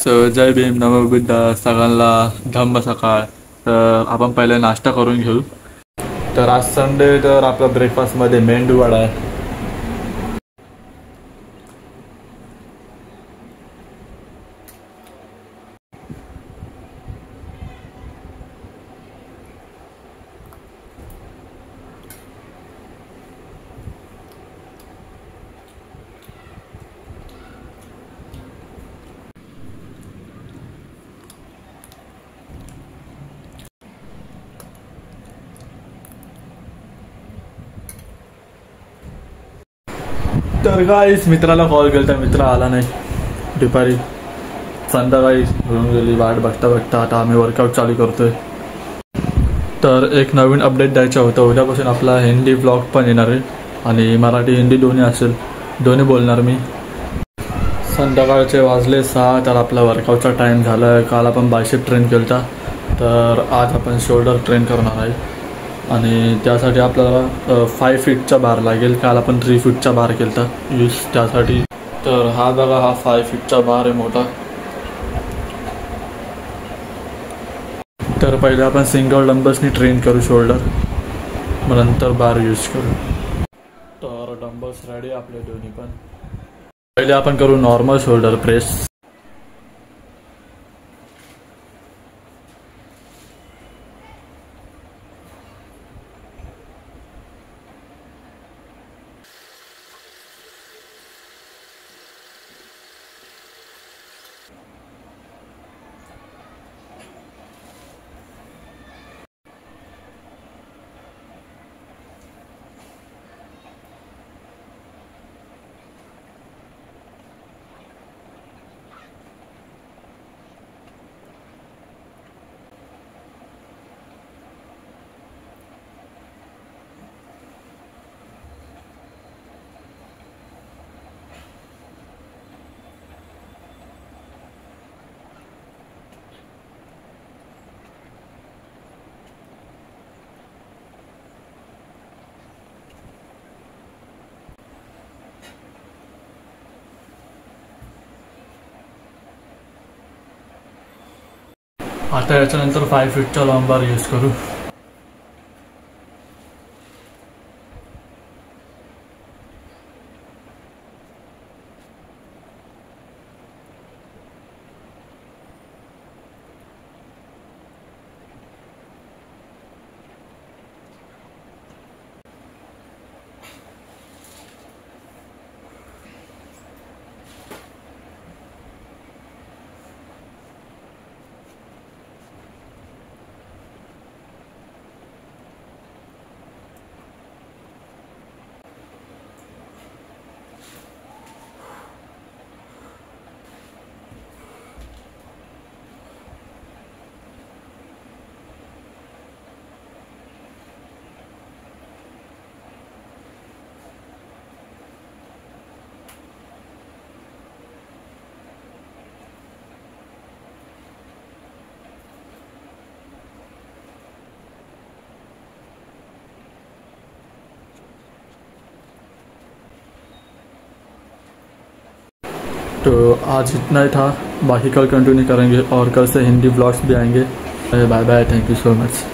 जय भीम नमो बुद्ध सगळ्यांना धम्म सकाळ. तर आपण पहिले नाश्ता करून घेऊ. तर आज संडे, तर आपला ब्रेकफास्टमध्ये मेंदू वडा आहे. तर गाईस मित्राला कॉल केला तर मित्र आला नाही. दुपारी संध्याकाळी घेऊन गेली. वाट बघता बघता आता आम्ही वर्कआउट चालू करतोय. तर एक नवीन अपडेट द्यायचं होतं. उद्यापासून आपला हिंदी ब्लॉग पण येणार आहे आणि मराठी हिंदी दोन्ही असेल. दोन्ही बोलणार मी. संध्याकाळचे वाजले 6. तर आपला वर्कआउटचा टाईम झाला आहे. काल आपण बायसेप ट्रेन केला होता, तर आज आपण शोल्डर ट्रेन करणार आहे आणि त्यासाठी आपल्याला 5 फीटचा बार लागेल. काल आपण 3 फीटचा बार केला होता यूज त्यासाठी. तर हा बघा, हा 5 फीटचा बार आहे मोठा. तर पहिले आपण सिंगल डंबल्सनी ट्रेन करू शोल्डर, मग नंतर बार यूज करू. तर डंबल्स रेडी आपले दोन्ही पण. पहिले आपण करू नॉर्मल शोल्डर प्रेस. आता याच्यानंतर 5 फीटचा लॉंग बार यूज करू. तो आज इतना ही था. बाकी कल कंटिन्यू करेंगे और कल से हिंदी व्लॉग्स भी आएंगे. Bye bye. Thank you so much.